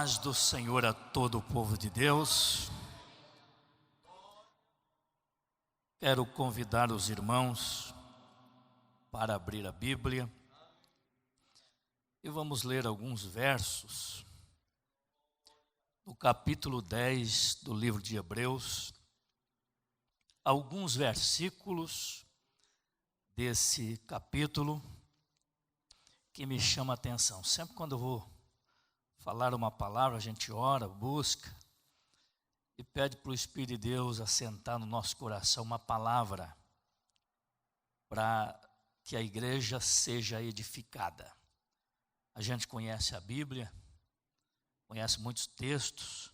paz do Senhor a todo o povo de Deus. Quero convidar os irmãos para abrir a Bíblia e vamos ler alguns versos do capítulo 10 do livro de Hebreus, alguns versículos desse capítulo que me chama a atenção. Sempre quando eu vou falar uma palavra, a gente ora, busca e pede para o Espírito de Deus assentar no nosso coração uma palavra para que a igreja seja edificada. A gente conhece a Bíblia, conhece muitos textos,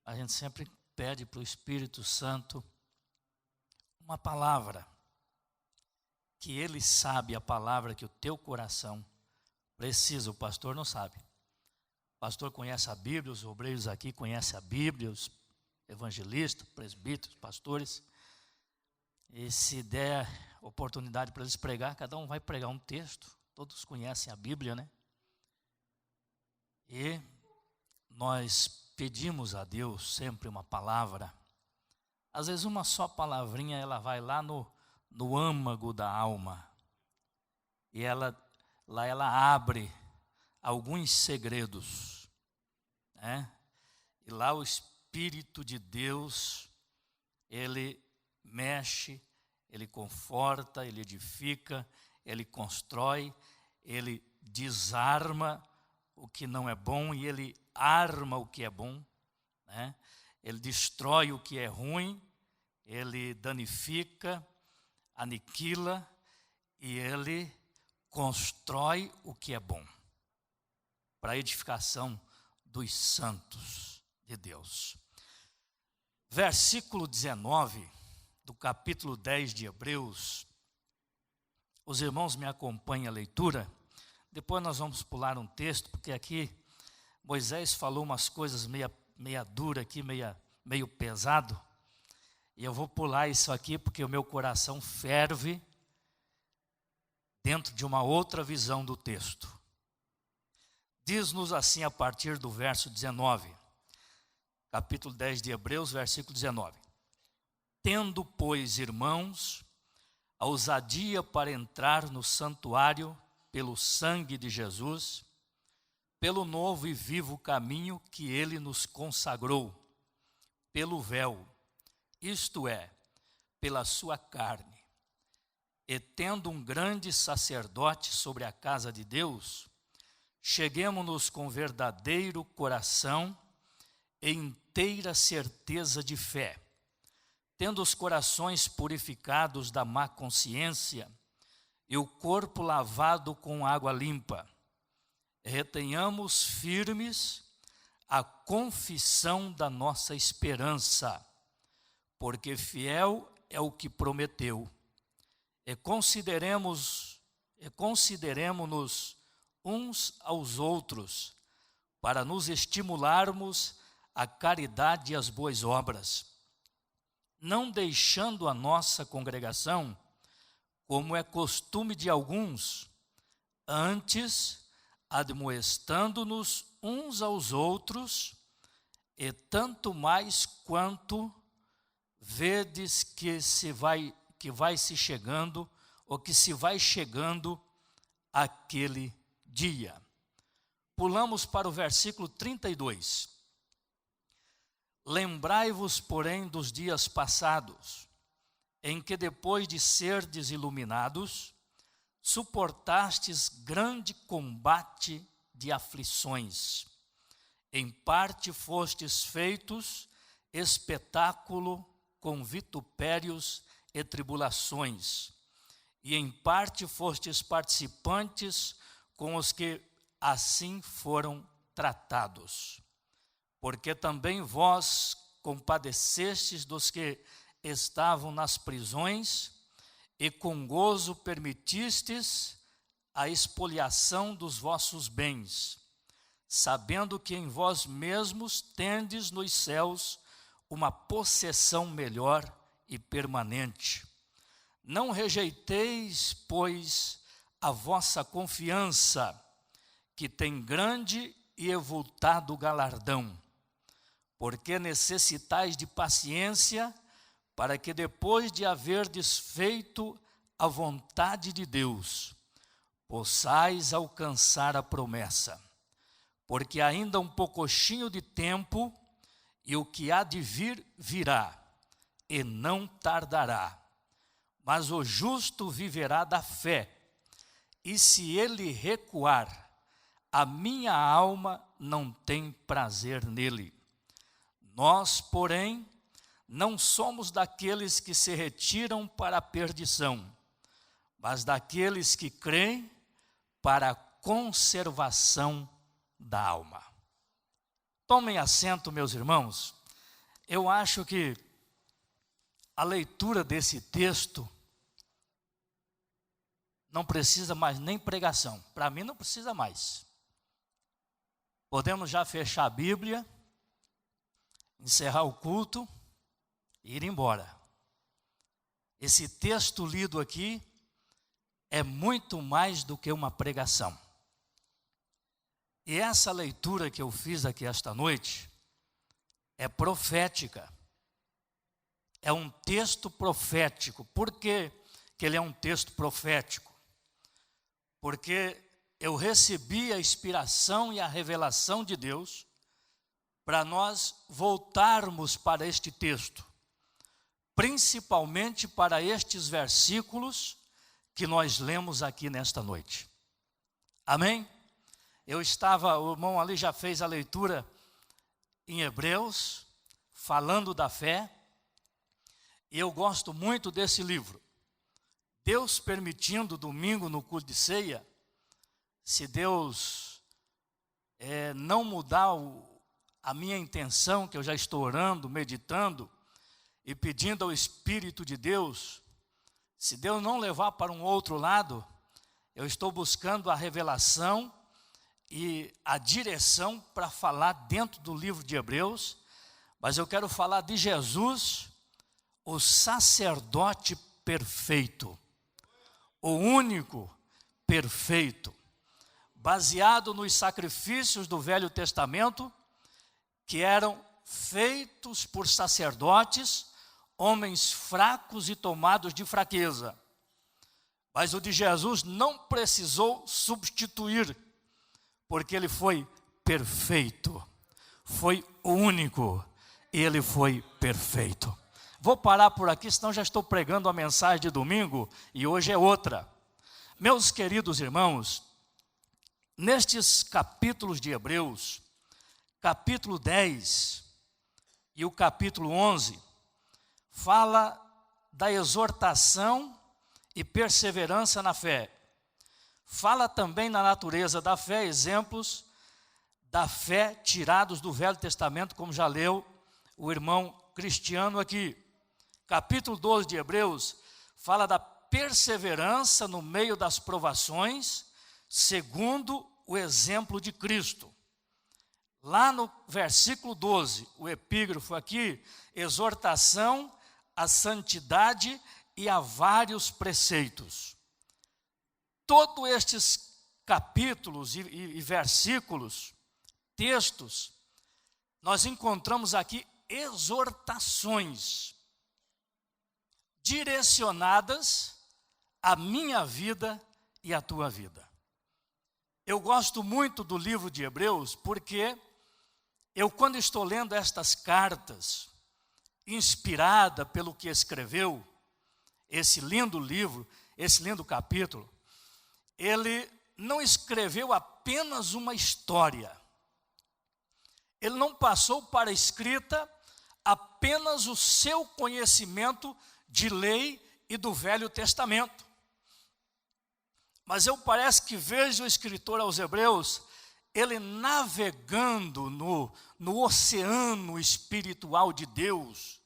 a gente sempre pede para o Espírito Santo uma palavra, que Ele sabe a palavra que o teu coração precisa. O pastor não sabe. O pastor conhece a Bíblia, os obreiros aqui conhecem a Bíblia, os evangelistas, presbíteros, pastores. E se der oportunidade para eles pregar, cada um vai pregar um texto. Todos conhecem a Bíblia, né? E nós pedimos a Deus sempre uma palavra. Às vezes uma só palavrinha, ela vai lá no âmago da alma. E lá ela abre alguns segredos, né? E lá o Espírito de Deus, Ele mexe, Ele conforta, Ele edifica, Ele constrói, Ele desarma o que não é bom e Ele arma o que é bom, né? Ele destrói o que é ruim, Ele danifica, aniquila e Ele constrói o que é bom, para a edificação dos santos de Deus. Versículo 19 do capítulo 10 de Hebreus. Os irmãos me acompanhem a leitura. Depois nós vamos pular um texto, porque aqui Moisés falou umas coisas meia dura aqui, meio pesado. E eu vou pular isso aqui porque o meu coração ferve dentro de uma outra visão do texto. Diz-nos assim a partir do verso 19, capítulo 10 de Hebreus, versículo 19. Tendo, pois, irmãos, a ousadia para entrar no santuário pelo sangue de Jesus, pelo novo e vivo caminho que Ele nos consagrou, pelo véu, isto é, pela sua carne, e tendo um grande sacerdote sobre a casa de Deus, cheguemo-nos com verdadeiro coração e inteira certeza de fé, tendo os corações purificados da má consciência e o corpo lavado com água limpa. Retenhamos firmes a confissão da nossa esperança, porque fiel é o que prometeu. E consideremo-nos uns aos outros, para nos estimularmos à caridade e às boas obras, não deixando a nossa congregação, como é costume de alguns, antes admoestando-nos uns aos outros, e tanto mais quanto vedes que vai se chegando, ou que se vai chegando aquele dia. Pulamos para o versículo 32. Lembrai-vos, porém, dos dias passados, em que depois de serdes iluminados, suportastes grande combate de aflições. Em parte fostes feitos espetáculo com vitupérios e tribulações, e em parte fostes participantes com os que assim foram tratados. Porque também vós compadecestes dos que estavam nas prisões, e com gozo permitistes a expoliação dos vossos bens, sabendo que em vós mesmos tendes nos céus uma possessão melhor e permanente. Não rejeiteis, pois, a vossa confiança, que tem grande e avultado galardão, porque necessitais de paciência, para que depois de haverdes feito a vontade de Deus, possais alcançar a promessa. Porque ainda um poucochinho de tempo, e o que há de vir, virá, e não tardará. Mas o justo viverá da fé, e se ele recuar, a minha alma não tem prazer nele. Nós, porém, não somos daqueles que se retiram para a perdição, mas daqueles que creem para a conservação da alma. Tomem assento, meus irmãos. Eu acho que a leitura desse texto não precisa mais nem pregação. Para mim não precisa mais. Podemos já fechar a Bíblia, encerrar o culto e ir embora. Esse texto lido aqui é muito mais do que uma pregação. E essa leitura que eu fiz aqui esta noite é profética. É um texto profético. Por que ele é um texto profético? Porque eu recebi a inspiração e a revelação de Deus para nós voltarmos para este texto, principalmente para estes versículos que nós lemos aqui nesta noite. Amém? O irmão ali já fez a leitura em Hebreus, falando da fé, e eu gosto muito desse livro. Deus permitindo, domingo no culto de ceia, se Deus não mudar a minha intenção, que eu já estou orando, meditando e pedindo ao Espírito de Deus, se Deus não levar para um outro lado, eu estou buscando a revelação e a direção para falar dentro do livro de Hebreus, mas eu quero falar de Jesus, o sacerdote perfeito, o único perfeito, baseado nos sacrifícios do Velho Testamento, que eram feitos por sacerdotes, homens fracos e tomados de fraqueza. Mas o de Jesus não precisou substituir, porque ele foi perfeito, foi o único, e ele foi perfeito. Vou parar por aqui, senão já estou pregando a mensagem de domingo, e hoje é outra. Meus queridos irmãos, nestes capítulos de Hebreus, capítulo 10 e o capítulo 11, fala da exortação e perseverança na fé. Fala também na natureza da fé, exemplos da fé tirados do Velho Testamento, como já leu o irmão Cristiano aqui. Capítulo 12 de Hebreus fala da perseverança no meio das provações, segundo o exemplo de Cristo. Lá no versículo 12, o epígrafo aqui, exortação à santidade e a vários preceitos. Todos estes capítulos e versículos, textos, nós encontramos aqui exortações direcionadas à minha vida e à tua vida. Eu gosto muito do livro de Hebreus porque eu, quando estou lendo estas cartas, inspirada pelo que escreveu, esse lindo livro, esse lindo capítulo, ele não escreveu apenas uma história. Ele não passou para a escrita apenas o seu conhecimento de lei e do Velho Testamento. Mas eu parece que vejo o escritor aos Hebreus, ele navegando no oceano espiritual de Deus.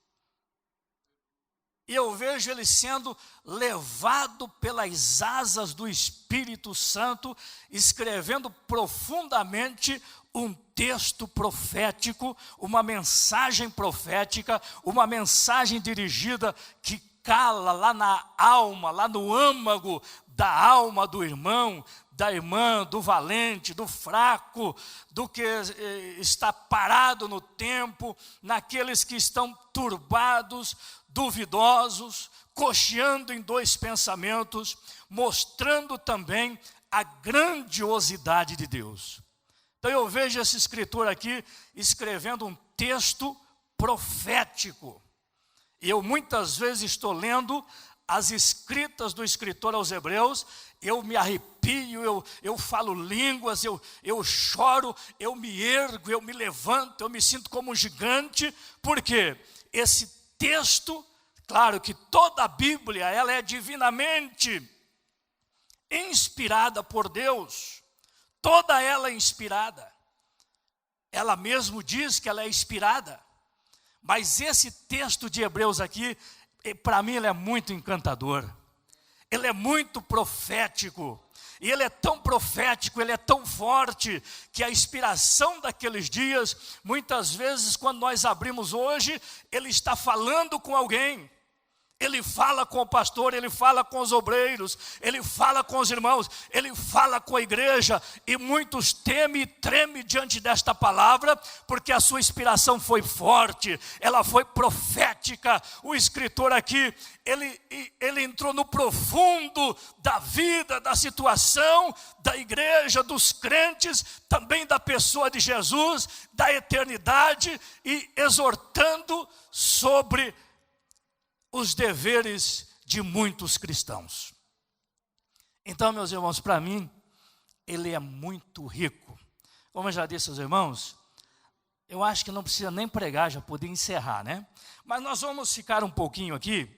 E eu vejo ele sendo levado pelas asas do Espírito Santo, escrevendo profundamente um texto profético, uma mensagem profética, uma mensagem dirigida que cala lá na alma, lá no âmago da alma do irmão, da irmã, do valente, do fraco, do que está parado no tempo, naqueles que estão turbados, duvidosos, cocheando em dois pensamentos, mostrando também a grandiosidade de Deus. Então eu vejo esse escritor aqui escrevendo um texto profético. E eu muitas vezes estou lendo as escritas do escritor aos Hebreus, eu me arrepio, eu falo línguas, eu choro, eu me ergo, eu me levanto, eu me sinto como um gigante, porque esse texto, claro que toda a Bíblia, ela é divinamente inspirada por Deus, toda ela é inspirada, ela mesmo diz que ela é inspirada, mas esse texto de Hebreus aqui, para mim ele é muito encantador, ele é muito profético, e ele é tão profético, ele é tão forte, que a inspiração daqueles dias, muitas vezes quando nós abrimos hoje, ele está falando com alguém, ele fala com o pastor, ele fala com os obreiros, ele fala com os irmãos, ele fala com a igreja, e muitos temem e tremem diante desta palavra, porque a sua inspiração foi forte, ela foi profética. O escritor aqui, ele entrou no profundo da vida, da situação, da igreja, dos crentes, também da pessoa de Jesus, da eternidade, e exortando sobre os deveres de muitos cristãos. Então, meus irmãos, para mim, ele é muito rico. Como eu já disse aos irmãos, eu acho que não precisa nem pregar, já podia encerrar, né? Mas nós vamos ficar um pouquinho aqui,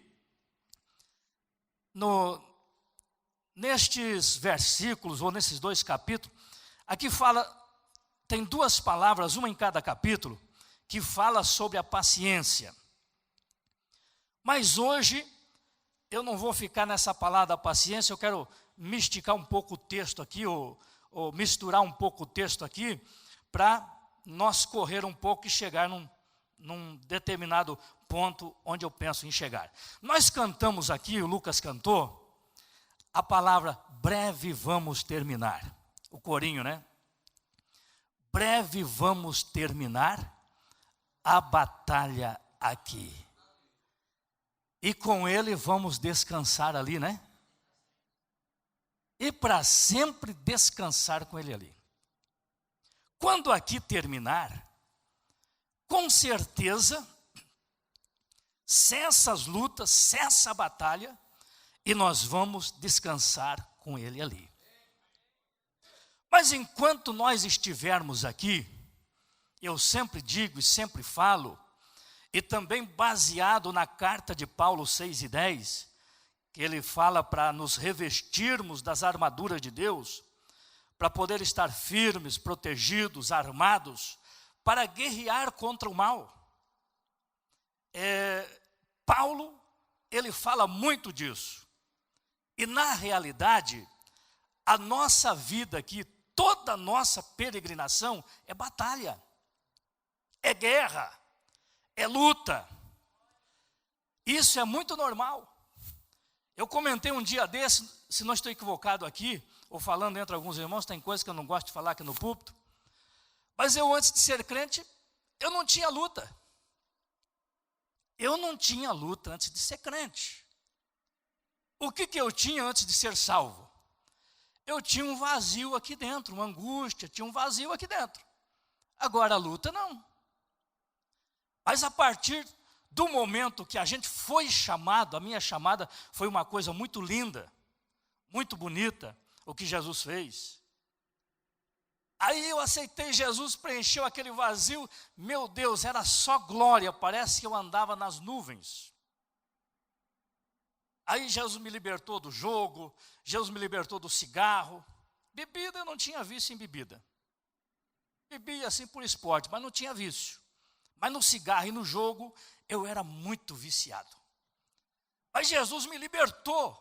nestes versículos, ou nesses dois capítulos. Aqui fala, tem duas palavras, uma em cada capítulo, que fala sobre a paciência. Mas hoje, eu não vou ficar nessa palavra da paciência, eu quero misticar um pouco o texto aqui, ou misturar um pouco o texto aqui, para nós correr um pouco e chegar num determinado ponto onde eu penso em chegar. Nós cantamos aqui, o Lucas cantou, a palavra breve vamos terminar. O corinho, né? Breve vamos terminar a batalha aqui. E com ele vamos descansar ali, né? E para sempre descansar com ele ali. Quando aqui terminar, com certeza, cessa as lutas, cessa a batalha, e nós vamos descansar com ele ali. Mas enquanto nós estivermos aqui, eu sempre digo e sempre falo, e também baseado na carta de Paulo 6:10, que ele fala para nos revestirmos das armaduras de Deus, para poder estar firmes, protegidos, armados, para guerrear contra o mal. Paulo, ele fala muito disso. E na realidade, a nossa vida aqui, toda a nossa peregrinação é batalha, é guerra, é luta. Isso é muito normal. Eu comentei um dia desse, se não estou equivocado aqui, ou falando entre alguns irmãos, tem coisas que eu não gosto de falar aqui no púlpito, mas eu antes de ser crente, eu não tinha luta. Eu não tinha luta antes de ser crente. O que eu tinha antes de ser salvo? Eu tinha um vazio aqui dentro, uma angústia, tinha um vazio aqui dentro. Agora a luta não. Mas a partir do momento que a gente foi chamado, a minha chamada foi uma coisa muito linda, muito bonita, o que Jesus fez. Aí eu aceitei Jesus, preencheu aquele vazio, meu Deus, era só glória, parece que eu andava nas nuvens. Aí Jesus me libertou do jogo, Jesus me libertou do cigarro. Bebida eu não tinha vício em bebida. Bebia assim por esporte, mas não tinha vício. Mas no cigarro e no jogo, eu era muito viciado. Mas Jesus me libertou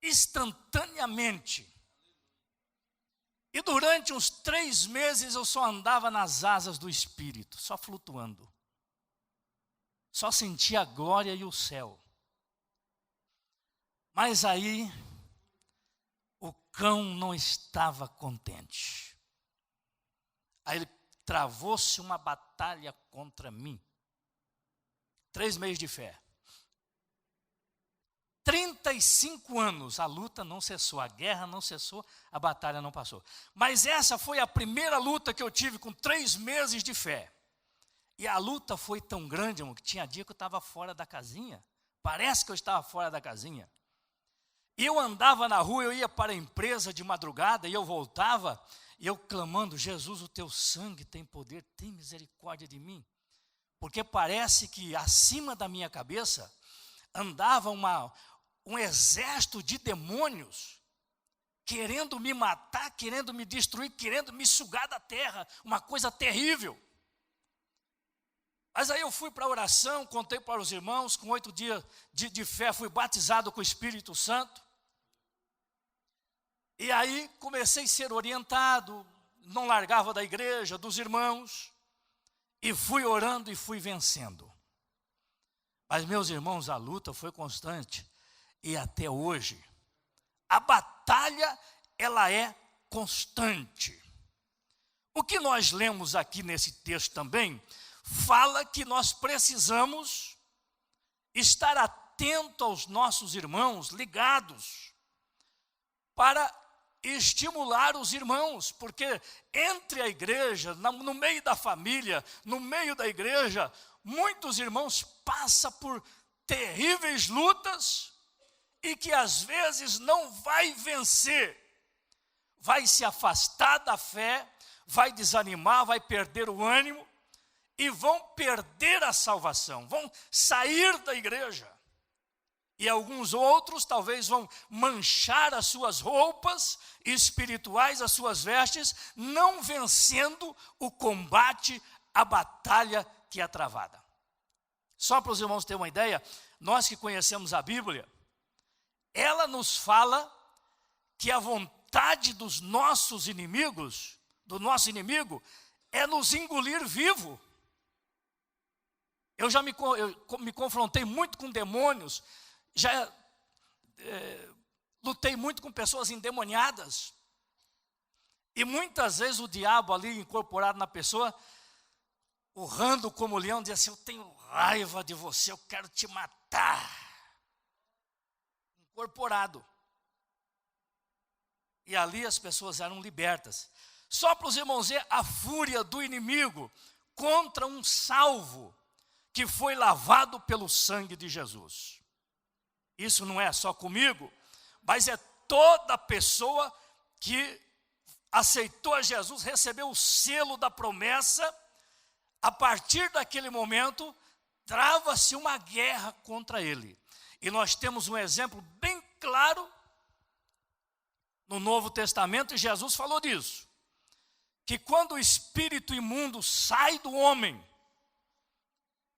instantaneamente. E durante uns 3 meses eu só andava nas asas do Espírito, só flutuando. Só sentia a glória e o céu. Mas aí, o cão não estava contente. Aí ele travou-se uma batalha contra mim. 3 meses de fé. 35 anos, a luta não cessou, a guerra não cessou, a batalha não passou. Mas essa foi a primeira luta que eu tive com 3 meses de fé. E a luta foi tão grande, irmão, que tinha dia que eu estava fora da casinha. Parece que eu estava fora da casinha. E eu andava na rua, eu ia para a empresa de madrugada e eu voltava, e eu clamando: Jesus, o teu sangue tem poder, tem misericórdia de mim. Porque parece que acima da minha cabeça andava um exército de demônios, querendo me matar, querendo me destruir, querendo me sugar da terra, uma coisa terrível. Mas aí eu fui para a oração, contei para os irmãos, com 8 dias de fé, fui batizado com o Espírito Santo. E aí comecei a ser orientado, não largava da igreja, dos irmãos, e fui orando e fui vencendo. Mas, meus irmãos, a luta foi constante, e até hoje, a batalha, ela é constante. O que nós lemos aqui nesse texto também, fala que nós precisamos estar atento aos nossos irmãos, ligados, para estimular os irmãos, porque entre a igreja, no meio da família, no meio da igreja, muitos irmãos passam por terríveis lutas e que às vezes não vai vencer, vai se afastar da fé, vai desanimar, vai perder o ânimo e vão perder a salvação, vão sair da igreja. E alguns outros talvez vão manchar as suas roupas espirituais, as suas vestes, não vencendo o combate, a batalha que é travada. Só para os irmãos terem uma ideia, nós que conhecemos a Bíblia, ela nos fala que a vontade dos nossos inimigos, do nosso inimigo, é nos engolir vivo. Eu já me confrontei muito com demônios, já lutei muito com pessoas endemoniadas, e muitas vezes o diabo ali incorporado na pessoa, urrando como leão, dizia assim: eu tenho raiva de você, eu quero te matar. Incorporado. E ali as pessoas eram libertas. Só para os irmãos ver a fúria do inimigo contra um salvo que foi lavado pelo sangue de Jesus. Isso não é só comigo, mas é toda pessoa que aceitou a Jesus, recebeu o selo da promessa. A partir daquele momento, trava-se uma guerra contra ele. E nós temos um exemplo bem claro no Novo Testamento, e Jesus falou disso, que quando o espírito imundo sai do homem,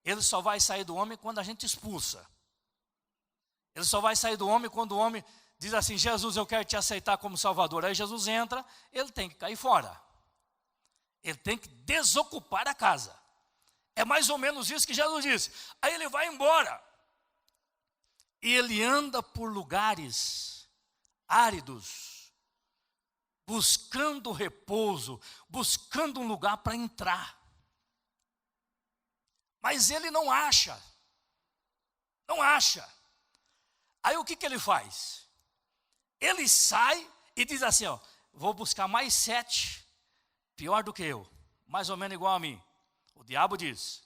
ele só vai sair do homem quando a gente expulsa. Ele só vai sair do homem quando o homem diz assim: Jesus, eu quero te aceitar como Salvador. Aí Jesus entra, ele tem que cair fora. Ele tem que desocupar a casa. É mais ou menos isso que Jesus disse. Aí ele vai embora. E ele anda por lugares áridos, buscando repouso, buscando um lugar para entrar. Mas ele não acha. Não acha. Aí o que ele faz? Ele sai e diz assim: ó, vou buscar mais 7, pior do que eu, mais ou menos igual a mim. O diabo diz.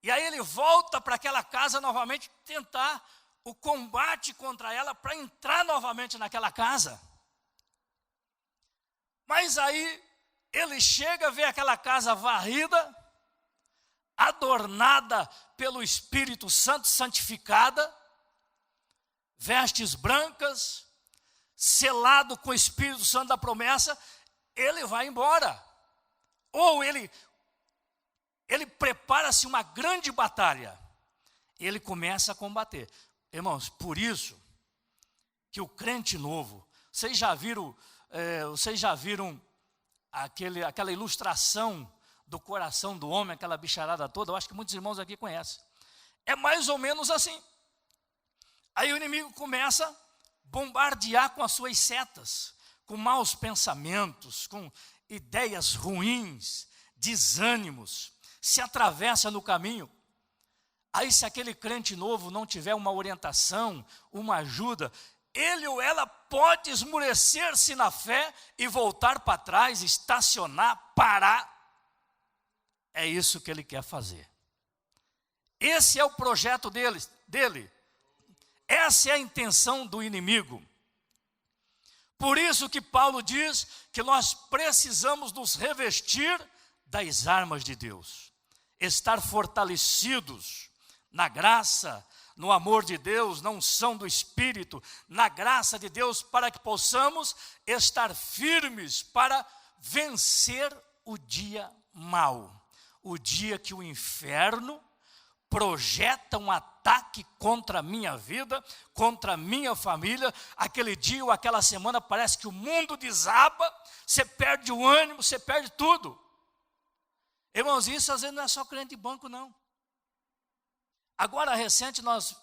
E aí ele volta para aquela casa novamente, tentar o combate contra ela, para entrar novamente naquela casa. Mas aí ele chega, vê aquela casa varrida, adornada pelo Espírito Santo, santificada, vestes brancas, selado com o Espírito Santo da promessa. Ele vai embora. Ou ele prepara-se uma grande batalha. Ele começa a combater. Irmãos, por isso que o crente novo, vocês já viram aquela ilustração do coração do homem, aquela bicharada toda? Eu acho que muitos irmãos aqui conhecem. É mais ou menos assim. Aí o inimigo começa bombardear com as suas setas, com maus pensamentos, com ideias ruins, desânimos, se atravessa no caminho. Aí se aquele crente novo não tiver uma orientação, uma ajuda, ele ou ela pode esmurecer-se na fé e voltar para trás, estacionar, parar. É isso que ele quer fazer. Esse é o projeto dele. Essa é a intenção do inimigo. Por isso que Paulo diz que nós precisamos nos revestir das armas de Deus. Estar fortalecidos na graça, no amor de Deus, na unção do Espírito, na graça de Deus, para que possamos estar firmes para vencer o dia mau. O dia que o inferno projeta um ataque contra a minha vida, contra a minha família. Aquele dia ou aquela semana parece que o mundo desaba, você perde o ânimo, você perde tudo. Irmãos, isso às vezes não é só crente de banco, não. Agora, recente, nós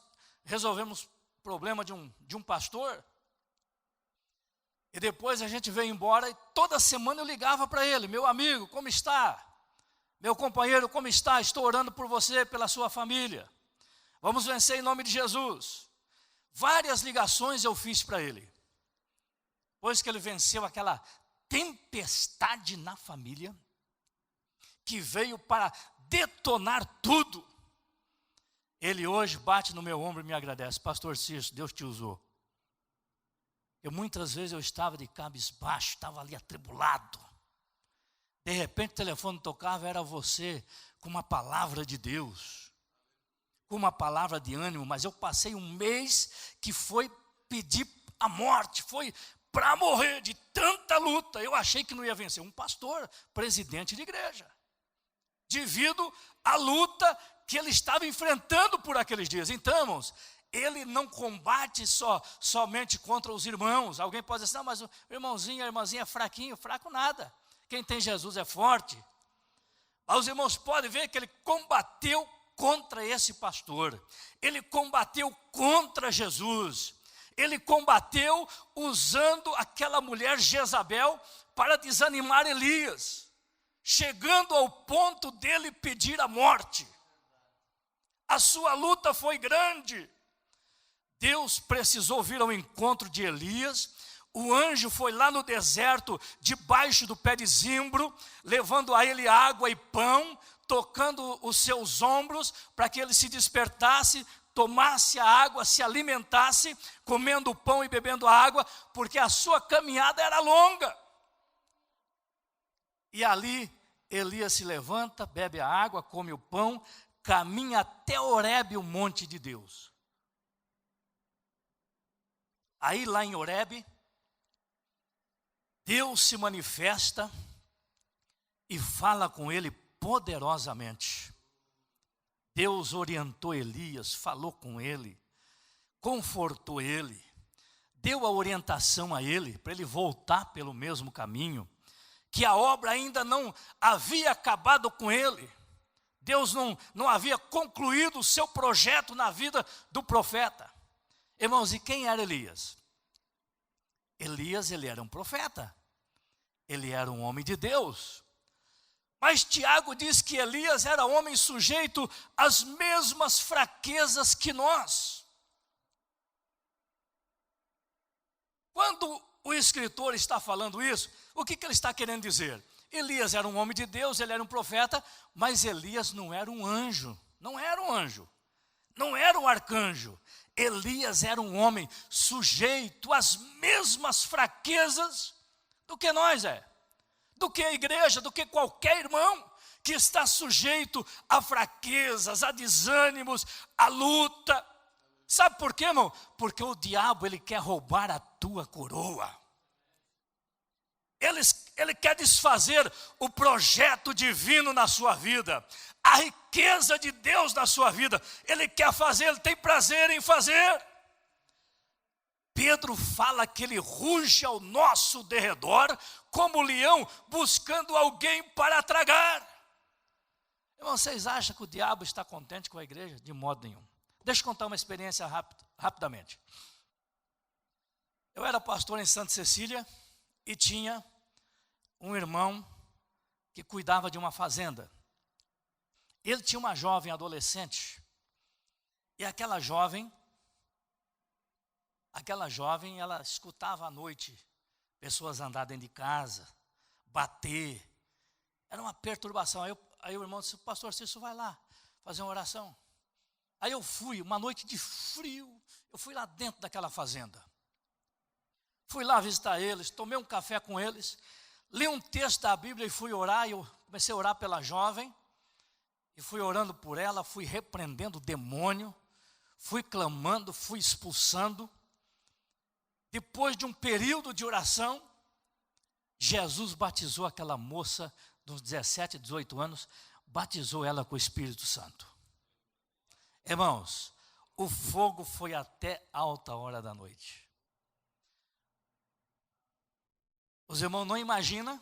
resolvemos o problema de um pastor, e depois a gente veio embora, e toda semana eu ligava para ele: meu amigo, como está? Meu companheiro, como está? Estou orando por você, pela sua família. Vamos vencer em nome de Jesus. Várias ligações eu fiz para ele. Depois que ele venceu aquela tempestade na família, que veio para detonar tudo, ele hoje bate no meu ombro e me agradece: pastor Cício, Deus te usou. Muitas vezes eu estava de cabisbaixo, estava ali atribulado. De repente o telefone tocava, era você, com uma palavra de Deus, com uma palavra de ânimo. Mas eu passei um mês que foi pedir a morte, foi para morrer de tanta luta. Eu achei que não ia vencer. Um pastor, presidente de igreja, devido à luta que ele estava enfrentando por aqueles dias. Então, irmãos, ele não combate somente contra os irmãos. Alguém pode dizer: não, mas o irmãozinho, a irmãzinha é fraquinho. Fraco nada. Quem tem Jesus é forte. Mas os irmãos podem ver que ele combateu contra esse pastor. Ele combateu contra Jesus. Ele combateu usando aquela mulher Jezabel para desanimar Elias, chegando ao ponto dele pedir a morte. A sua luta foi grande. Deus precisou vir ao encontro de Elias. O anjo foi lá no deserto, debaixo do pé de zimbro, levando a ele água e pão, tocando os seus ombros, para que ele se despertasse, tomasse a água, se alimentasse, comendo o pão e bebendo a água, porque a sua caminhada era longa. E ali, Elias se levanta, bebe a água, come o pão, caminha até Horebe, o monte de Deus. Aí lá em Horebe, Deus se manifesta e fala com ele poderosamente. Deus orientou Elias, falou com ele, confortou ele, deu a orientação a ele, para ele voltar pelo mesmo caminho, que a obra ainda não havia acabado com ele. Deus não havia concluído o seu projeto na vida do profeta. Irmãos, e quem era Elias? Elias, ele era um profeta. Ele era um homem de Deus. Mas Tiago diz que Elias era homem sujeito às mesmas fraquezas que nós. Quando o escritor está falando isso, o que ele está querendo dizer? Elias era um homem de Deus, ele era um profeta, mas Elias não era um anjo. Não era um anjo. Não era um arcanjo. Elias era um homem sujeito às mesmas fraquezas do que nós do que a igreja, do que qualquer irmão que está sujeito a fraquezas, a desânimos, a luta. Sabe por quê, irmão? Porque o diabo, ele quer roubar a tua coroa. Ele quer desfazer o projeto divino na sua vida, a riqueza de Deus na sua vida. Ele quer fazer, ele tem prazer em fazer. Pedro fala que ele ruge ao nosso derredor como leão buscando alguém para tragar. Irmão, vocês acham que o diabo está contente com a igreja? De modo nenhum. Deixa eu contar uma experiência rapidamente. Eu era pastor em Santa Cecília e tinha um irmão que cuidava de uma fazenda. Ele tinha uma jovem adolescente, e aquela jovem, ela escutava à noite pessoas andar dentro de casa, bater. Era uma perturbação. Aí o irmão disse: pastor Cício, vai lá fazer uma oração. Aí eu fui, uma noite de frio, eu fui lá dentro daquela fazenda. Fui lá visitar eles, tomei um café com eles, li um texto da Bíblia e fui orar. Eu comecei a orar pela jovem, e fui orando por ela, fui repreendendo o demônio, fui clamando, fui expulsando. Depois de um período de oração, Jesus batizou aquela moça dos 17, 18 anos, batizou ela com o Espírito Santo. Irmãos, o fogo foi até alta hora da noite. Os irmãos não imaginam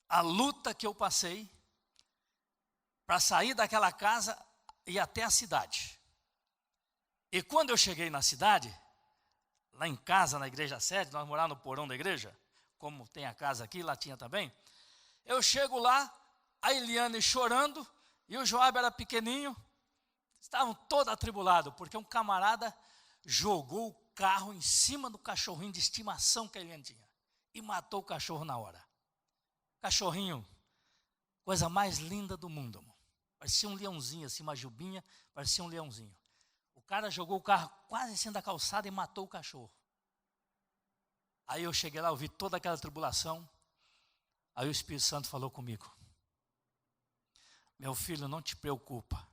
a luta que eu passei para sair daquela casa e ir até a cidade. E quando eu cheguei na cidade, lá em casa, na igreja sede, nós morávamos no porão da igreja, como tem a casa aqui, lá tinha também. Eu chego lá, a Eliane chorando, e o Joab era pequenininho, estavam todos atribulados, porque um camarada jogou o carro em cima do cachorrinho de estimação que a Eliane tinha, e matou o cachorro na hora. Cachorrinho, coisa mais linda do mundo, amor. Parecia um leãozinho, assim, uma jubinha, parecia um leãozinho. O cara jogou o carro quase em cima da calçada e matou o cachorro. Aí eu cheguei lá, eu vi toda aquela tribulação. Aí o Espírito Santo falou comigo: meu filho, não te preocupa.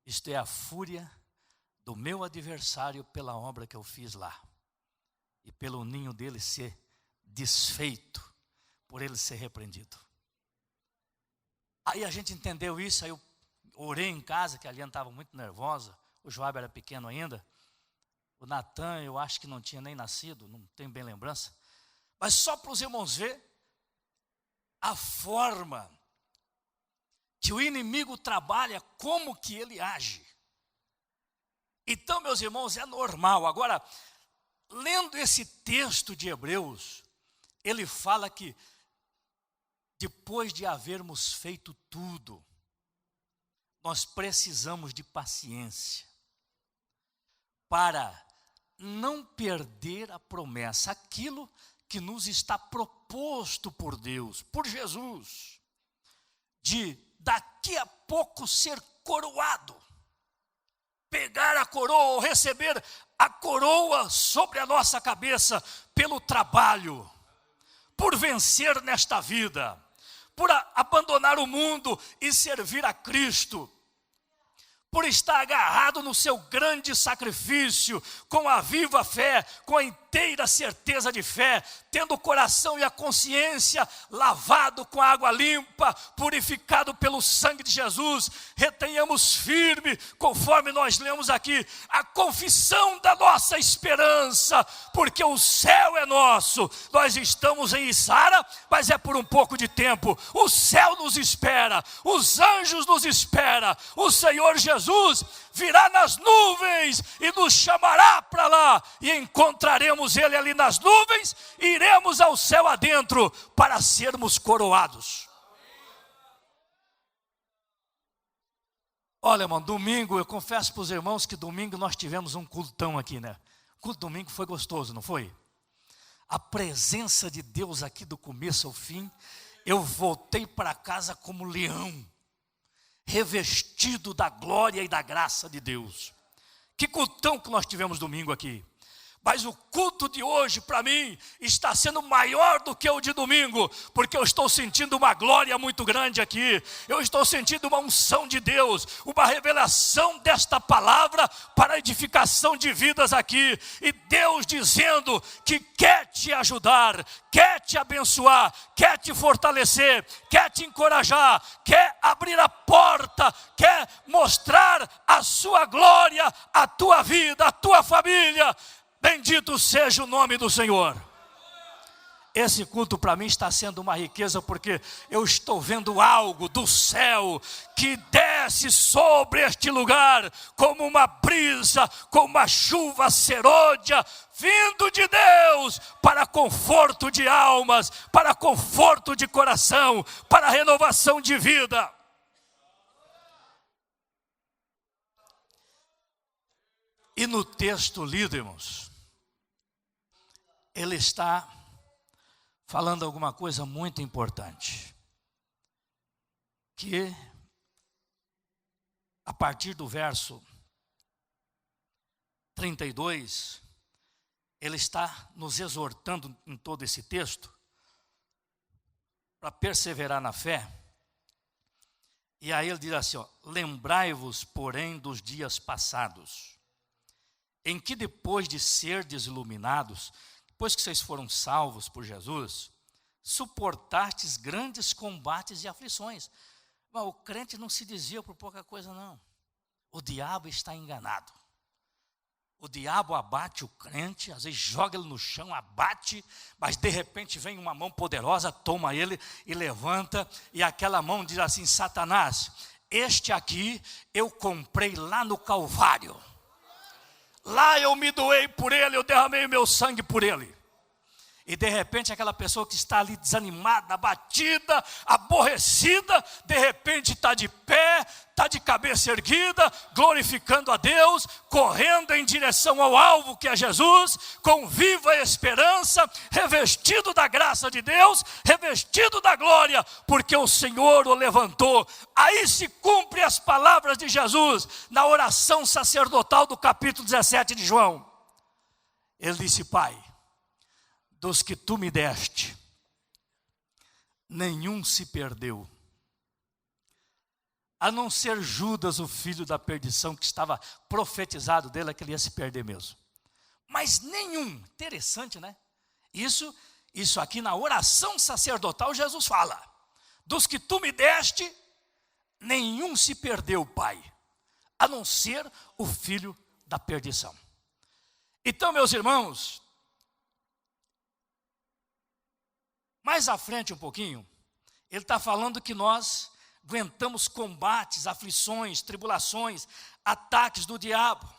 Isto é a fúria do meu adversário pela obra que eu fiz lá. E pelo ninho dele ser desfeito, por ele ser repreendido. Aí a gente entendeu isso, aí eu orei em casa, que a Liana estava muito nervosa. O Joab era pequeno ainda. O Natan, eu acho que não tinha nem nascido, não tenho bem lembrança. Mas só para os irmãos ver a forma que o inimigo trabalha, como que ele age. Então, meus irmãos, é normal. Agora, lendo esse texto de Hebreus, ele fala que depois de havermos feito tudo, nós precisamos de paciência para não perder a promessa, aquilo que nos está proposto por Deus, por Jesus, de daqui a pouco ser coroado, pegar a coroa ou receber a coroa sobre a nossa cabeça pelo trabalho, por vencer nesta vida, por abandonar o mundo e servir a Cristo, por estar agarrado no seu grande sacrifício, com a viva fé, com a inteira certeza de fé, tendo o coração e a consciência lavado com água limpa, purificado pelo sangue de Jesus. Retenhamos firme, conforme nós lemos aqui, a confissão da nossa esperança, porque o céu é nosso. Nós estamos em Içara, mas é por um pouco de tempo. O céu nos espera, os anjos nos esperam, o Senhor Jesus virá nas nuvens e nos chamará para lá, e encontraremos Ele ali nas nuvens, e iremos ao céu adentro para sermos coroados. Olha, irmão, domingo, eu confesso para os irmãos que domingo nós tivemos um cultão aqui, né? O culto domingo foi gostoso, não foi? A presença de Deus aqui do começo ao fim. Eu voltei para casa como leão, revestido da glória e da graça de Deus. Que cultão que nós tivemos domingo aqui. Mas o culto de hoje, para mim, está sendo maior do que o de domingo, porque eu estou sentindo uma glória muito grande aqui. Eu estou sentindo uma unção de Deus, uma revelação desta palavra para a edificação de vidas aqui. E Deus dizendo que quer te ajudar, quer te abençoar, quer te fortalecer, quer te encorajar, quer abrir a porta, quer mostrar a sua glória, a tua vida, a tua família. Bendito seja o nome do Senhor. esse culto para mim está sendo uma riqueza, porque eu estou vendo algo do céu que desce sobre este lugar como uma brisa, como uma chuva serôdia, vindo de Deus para conforto de almas, para conforto de coração, para renovação de vida. E no texto lido, irmãos, ele está falando alguma coisa muito importante, que a partir do verso 32, ele está nos exortando em todo esse texto para perseverar na fé. E aí ele diz assim, ó: lembrai-vos, porém, dos dias passados, em que depois de serdes iluminados, depois que vocês foram salvos por Jesus, suportastes grandes combates e aflições. Mas o crente não se desvia por pouca coisa, não. O diabo está enganado. O diabo abate o crente, às vezes joga ele no chão, abate, mas de repente vem uma mão poderosa, toma ele e levanta, e aquela mão diz assim: Satanás, este aqui eu comprei lá no Calvário. Lá eu me doei por ele, eu derramei o meu sangue por ele. E de repente aquela pessoa que está ali desanimada, abatida, aborrecida, de repente está de pé, está de cabeça erguida, glorificando a Deus, correndo em direção ao alvo que é Jesus, com viva esperança, revestido da graça de Deus, revestido da glória, porque o Senhor o levantou. Aí se cumpre as palavras de Jesus na oração sacerdotal do capítulo 17 de João. Ele disse: Pai, dos que tu me deste, nenhum se perdeu, a não ser Judas, o filho da perdição, que estava profetizado dele, que ele ia se perder mesmo. Mas nenhum, interessante, né? Isso aqui na oração sacerdotal Jesus fala: dos que tu me deste, nenhum se perdeu, Pai, a não ser o filho da perdição. Então, meus irmãos, mais à frente um pouquinho, ele está falando que nós aguentamos combates, aflições, tribulações, ataques do diabo,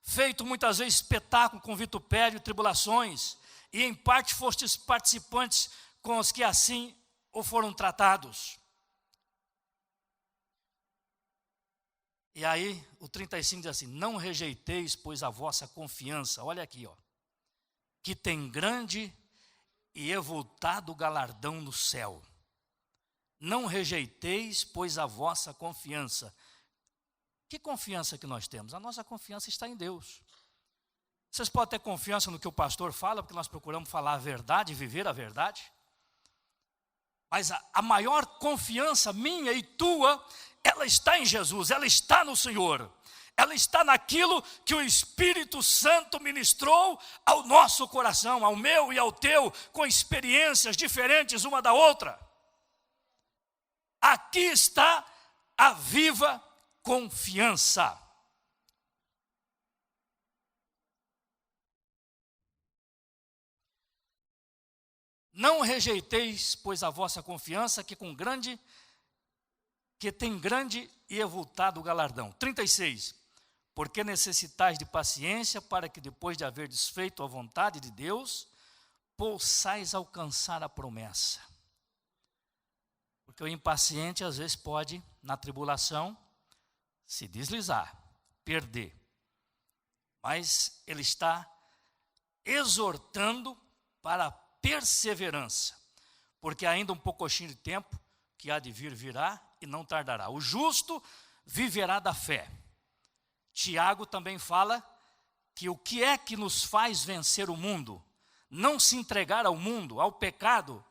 feito muitas vezes espetáculo com vitupério e tribulações, e em parte fostes participantes com os que assim ou foram tratados. E aí o 35 diz assim: não rejeiteis, pois, a vossa confiança, olha aqui, ó, que tem grande e avultado galardão no céu. Não rejeiteis, pois, a vossa confiança. Que confiança que nós temos? A nossa confiança está em Deus. Vocês podem ter confiança no que o pastor fala, porque nós procuramos falar a verdade, viver a verdade. Mas a maior confiança minha e tua, ela está em Jesus, ela está no Senhor. Ela está naquilo que o Espírito Santo ministrou ao nosso coração, ao meu e ao teu, com experiências diferentes uma da outra. Aqui está a viva confiança. Não rejeiteis, pois, a vossa confiança, que tem grande e avultado galardão. 36. Porque necessitais de paciência, para que depois de haver desfeito a vontade de Deus, possais alcançar a promessa. Porque o impaciente às vezes pode, na tribulação, se deslizar, perder. Mas ele está exortando para a perseverança, porque ainda um pouquinho de tempo que há de vir, virá e não tardará. O justo viverá da fé. Tiago também fala que o que é que nos faz vencer o mundo? Não se entregar ao mundo, ao pecado.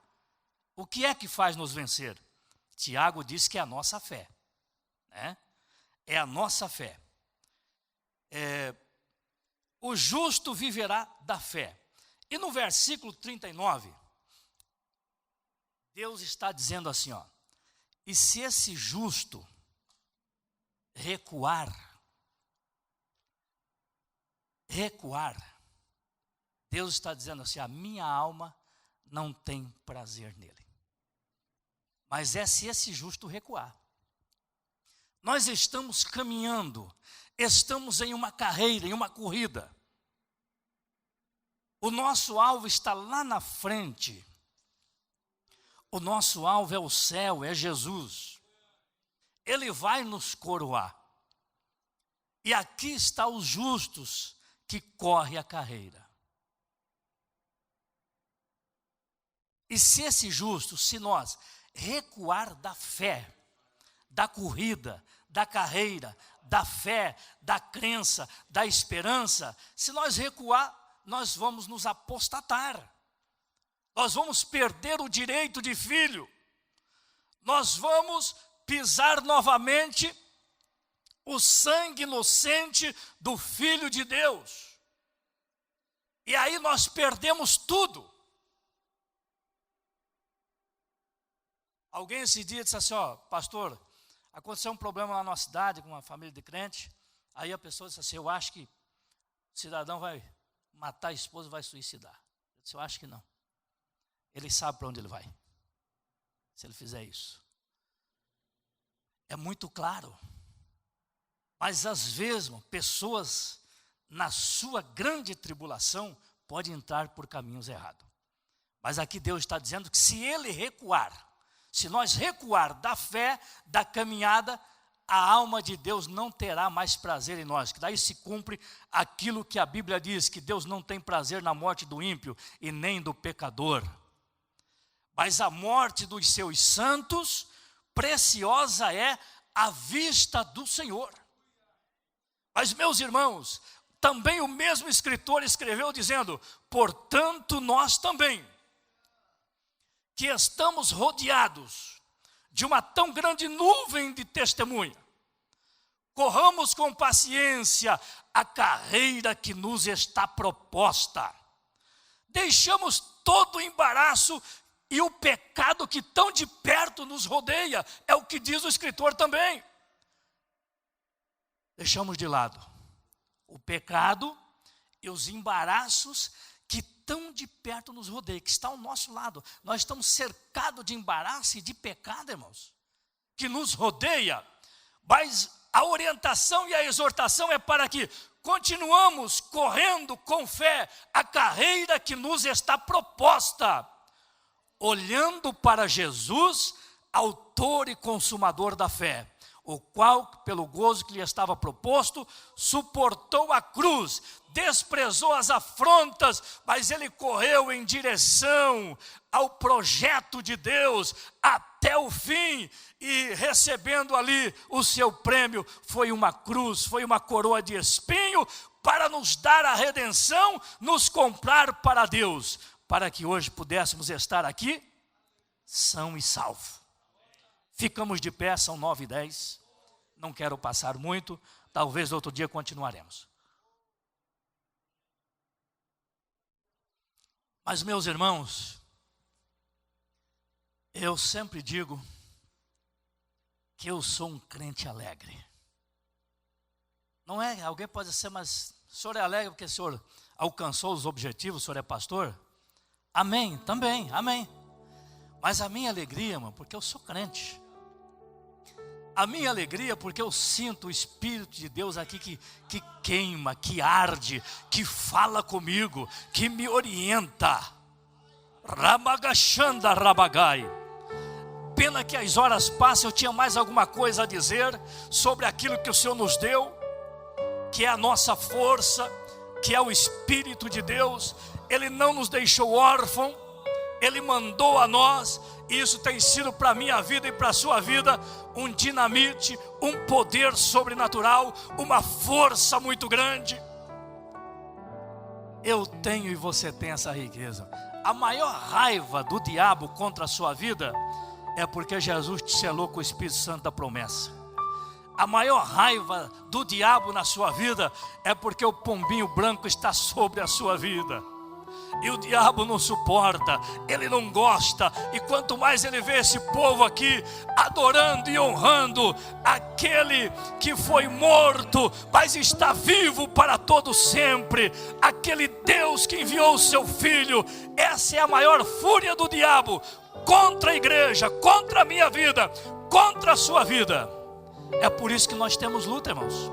O que é que faz nos vencer? Tiago diz que é a nossa fé, né? É a nossa fé. O justo viverá da fé. E no versículo 39, Deus está dizendo assim, ó: e se esse justo recuar, Deus está dizendo assim: a minha alma não tem prazer nele. Mas é se esse justo recuar. Nós estamos caminhando, estamos em uma carreira, em uma corrida. O nosso alvo está lá na frente. O nosso alvo é o céu, é Jesus. Ele vai nos coroar. E aqui estão os justos que correm a carreira. E se esse justo, se nós recuar da fé, da corrida, da carreira, da fé, da crença, da esperança, se nós recuar, nós vamos nos apostatar. Nós vamos perder o direito de filho. Nós vamos pisar novamente o sangue inocente do Filho de Deus. E aí nós perdemos tudo. Alguém esse dia disse assim, pastor, aconteceu um problema lá na nossa cidade com uma família de crente. Aí a pessoa disse assim, eu acho que o cidadão vai matar a esposa e vai suicidar. Eu disse, eu acho que não. Ele sabe para onde ele vai, se ele fizer isso. É muito claro. Mas às vezes, pessoas na sua grande tribulação podem entrar por caminhos errados. Mas aqui Deus está dizendo que se ele recuar, se nós recuar da fé, da caminhada, a alma de Deus não terá mais prazer em nós. Que daí se cumpre aquilo que a Bíblia diz, que Deus não tem prazer na morte do ímpio e nem do pecador. Mas a morte dos seus santos, preciosa é à vista do Senhor. Mas meus irmãos, também o mesmo escritor escreveu dizendo, portanto nós também, que estamos rodeados de uma tão grande nuvem de testemunha, corramos com paciência a carreira que nos está proposta. Deixamos todo o embaraço e o pecado que tão de perto nos rodeia, é o que diz o escritor também. Deixamos de lado o pecado e os embaraços que tão de perto nos rodeia, que está ao nosso lado. Nós estamos cercados de embaraço e de pecado, irmãos, que nos rodeia. Mas a orientação e a exortação é para que continuamos correndo com fé a carreira que nos está proposta, olhando para Jesus, autor e consumador da fé, o qual, pelo gozo que lhe estava proposto, suportou a cruz, desprezou as afrontas, mas ele correu em direção ao projeto de Deus até o fim, e recebendo ali o seu prêmio, foi uma cruz, foi uma coroa de espinho, para nos dar a redenção, nos comprar para Deus, para que hoje pudéssemos estar aqui, são e salvo. Ficamos de pé, são 9h10, não quero passar muito, talvez outro dia continuaremos. Mas meus irmãos, eu sempre digo que eu sou um crente alegre. Não é? Alguém pode dizer, mas o senhor é alegre porque o senhor alcançou os objetivos, o senhor é pastor? Amém, também, amém. Mas a minha alegria, irmão, porque eu sou crente. A minha alegria porque eu sinto o Espírito de Deus aqui que queima, que arde, que fala comigo, que me orienta. Ramagachanda Rabagai. Pena que as horas passam, eu tinha mais alguma coisa a dizer sobre aquilo que o Senhor nos deu, que é a nossa força, que é o Espírito de Deus. Ele não nos deixou órfão, Ele mandou a nós. Isso tem sido para a minha vida e para a sua vida um dinamite, um poder sobrenatural, uma força muito grande. Eu tenho e você tem essa riqueza. A maior raiva do diabo contra a sua vida é porque Jesus te selou com o Espírito Santo da promessa. A maior raiva do diabo na sua vida é porque o pombinho branco está sobre a sua vida. E o diabo não suporta, ele não gosta. E quanto mais ele vê esse povo aqui adorando e honrando aquele que foi morto, mas está vivo para todo sempre, aquele Deus que enviou o seu filho. Essa é a maior fúria do diabo contra a igreja, contra a minha vida, contra a sua vida. É por isso que nós temos luta, irmãos.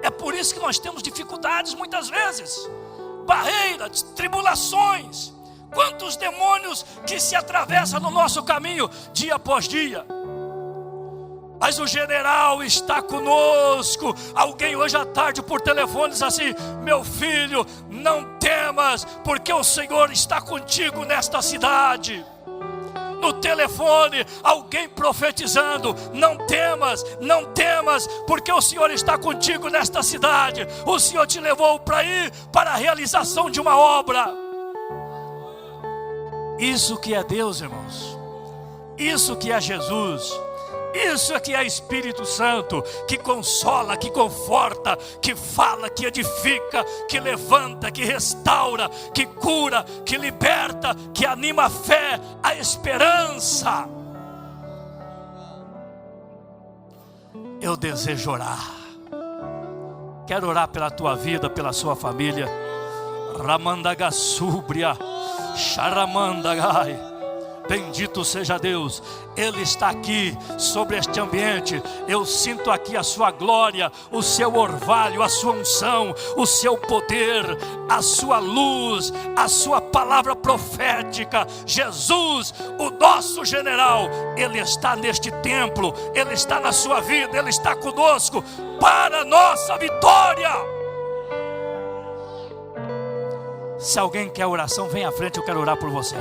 É por isso que nós temos dificuldades muitas vezes, barreiras, tribulações. Quantos demônios que se atravessam no nosso caminho dia após dia. Mas o general está conosco. Alguém hoje à tarde por telefone diz assim: meu filho, não temas, porque o Senhor está contigo nesta cidade. No telefone, alguém profetizando: não temas, não temas, porque o Senhor está contigo nesta cidade. O Senhor te levou para ir para a realização de uma obra. Isso que é Deus, irmãos. Isso que é Jesus. Isso é que é Espírito Santo, que consola, que conforta, que fala, que edifica, que levanta, que restaura, que cura, que liberta, que anima a fé, a esperança. Eu desejo orar. Quero orar pela tua vida, pela sua família. Ramandagassúbria, Charamandagai. Bendito seja Deus, Ele está aqui sobre este ambiente. Eu sinto aqui a sua glória, o seu orvalho, a sua unção, o seu poder, a sua luz, a sua palavra profética. Jesus, o nosso general, Ele está neste templo, Ele está na sua vida, Ele está conosco para a nossa vitória. Se alguém quer oração, vem à frente, eu quero orar por você.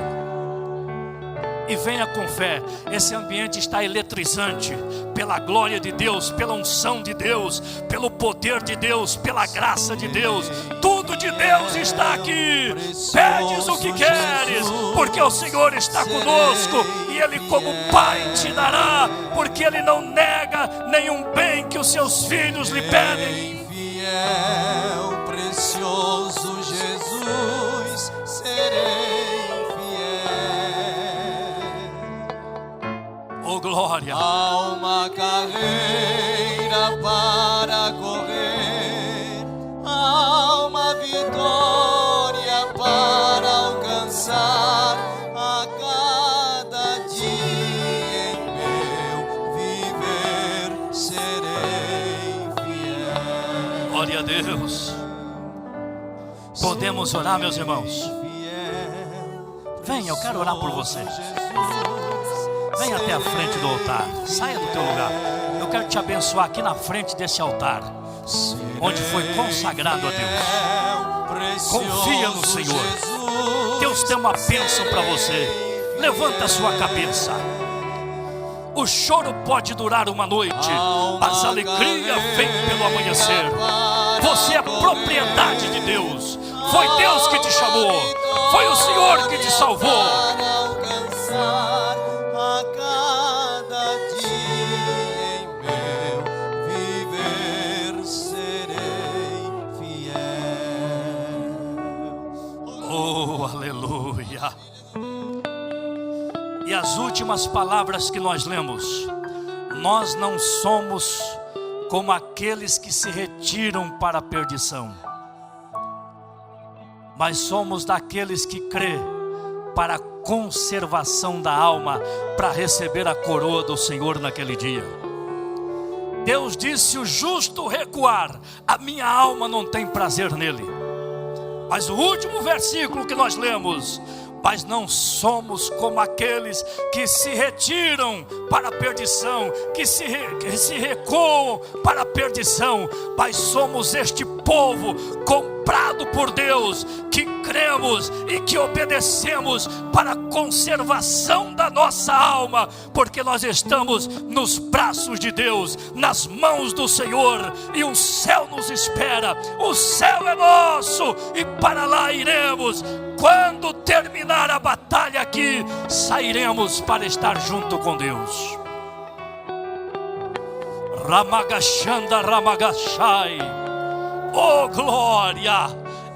E venha com fé. Esse ambiente está eletrizante pela glória de Deus, pela unção de Deus, pelo poder de Deus, pela graça de Deus. Tudo de Deus está aqui. Pedes o que queres, porque o Senhor está conosco, e Ele como Pai te dará, porque Ele não nega nenhum bem que os seus filhos lhe pedem. Fiel, precioso Jesus, serei. Oh, glória! Há uma carreira para correr, há uma vitória para alcançar. A cada dia em meu viver serei fiel. Glória a Deus! Podemos orar, meus irmãos? Venha, eu quero orar por você. Venha até a frente do altar. Saia do teu lugar. Eu quero te abençoar aqui na frente desse altar, onde foi consagrado a Deus. Confia no Senhor. Deus tem uma bênção para você. Levanta a sua cabeça. O choro pode durar uma noite, mas a alegria vem pelo amanhecer. Você é propriedade de Deus. Foi Deus que te chamou. Foi o Senhor que te salvou. A cada dia em meu viver serei fiel. Oh, aleluia! E as últimas palavras que nós lemos: nós não somos como aqueles que se retiram para a perdição, mas somos daqueles que crê para a conservação da alma, para receber a coroa do Senhor naquele dia. Deus disse: o justo recuar, a minha alma não tem prazer nele. Mas o último versículo que nós lemos: mas não somos como aqueles que se retiram para a perdição, que se recuam para a perdição, mas somos este povo comprado por Deus, que cremos e que obedecemos para a conservação da nossa alma, porque nós estamos nos braços de Deus, nas mãos do Senhor, e o céu nos espera. O céu é nosso e para lá iremos. Quando terminar a batalha aqui, sairemos para estar junto com Deus. Ramagashanda Ramagashai. Oh, glória!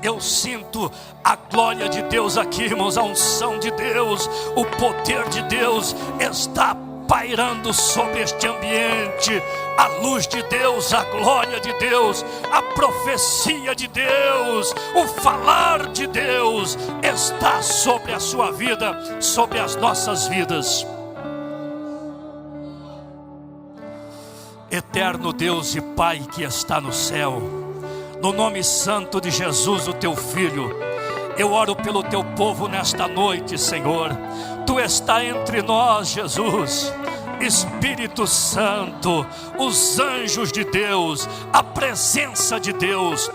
Eu sinto a glória de Deus aqui, irmãos, a unção de Deus, o poder de Deus está pairando sobre este ambiente. A luz de Deus, a glória de Deus, a profecia de Deus, o falar de Deus está sobre a sua vida, sobre as nossas vidas. Eterno Deus e Pai que está no céu, no nome santo de Jesus, o teu Filho, eu oro pelo teu povo nesta noite, Senhor. Tu está entre nós, Jesus. Espírito Santo, os anjos de Deus, a presença de Deus,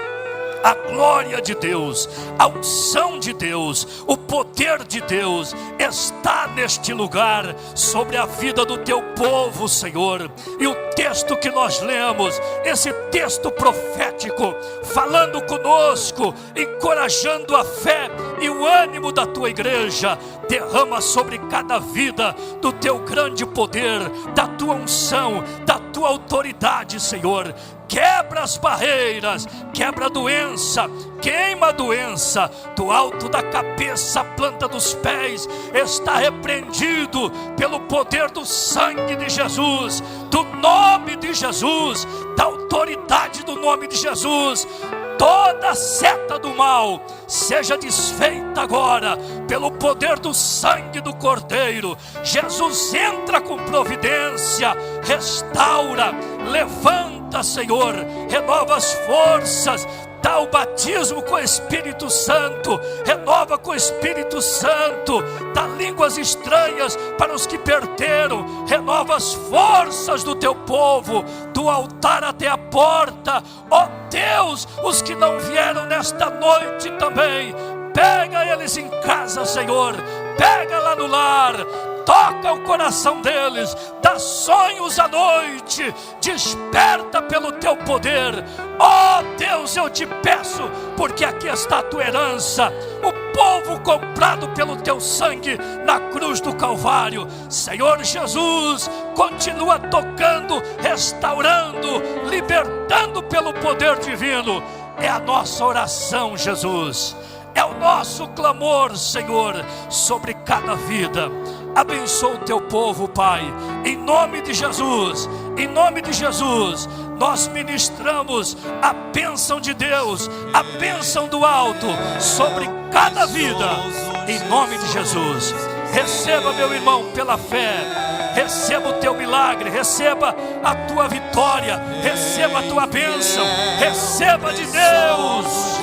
a glória de Deus, a unção de Deus, o poder de Deus está neste lugar sobre a vida do teu povo, Senhor. E o texto que nós lemos, esse texto profético, falando conosco, encorajando a fé e o ânimo da tua igreja, derrama sobre cada vida do teu grande poder, da tua unção, da tua autoridade, Senhor. Quebra as barreiras, quebra a doença, queima a doença, do alto da cabeça à planta dos pés, está repreendido pelo poder do sangue de Jesus, do nome de Jesus, da autoridade do nome de Jesus. Toda seta do mal seja desfeita agora pelo poder do sangue do Cordeiro. Jesus entra com providência, restaura, levanta, Senhor, renova as forças, dá o batismo com o Espírito Santo, renova com o Espírito Santo, dá línguas estranhas para os que perderam, renova as forças do teu povo, do altar até a porta. Ó Deus, os que não vieram nesta noite também, pega eles em casa, Senhor, pega lá no lar, toca o coração deles, dá sonhos à noite, desperta pelo teu poder. Ó Deus, eu te peço, porque aqui está a tua herança, o povo comprado pelo teu sangue na cruz do Calvário. Senhor Jesus, continua tocando, restaurando, libertando pelo poder divino. É a nossa oração, Jesus, é o nosso clamor, Senhor, sobre cada vida. Abençoa o teu povo, Pai, em nome de Jesus. Em nome de Jesus, nós ministramos a bênção de Deus, a bênção do alto sobre cada vida, em nome de Jesus. Receba, meu irmão, pela fé, receba o teu milagre, receba a tua vitória, receba a tua bênção, receba de Deus.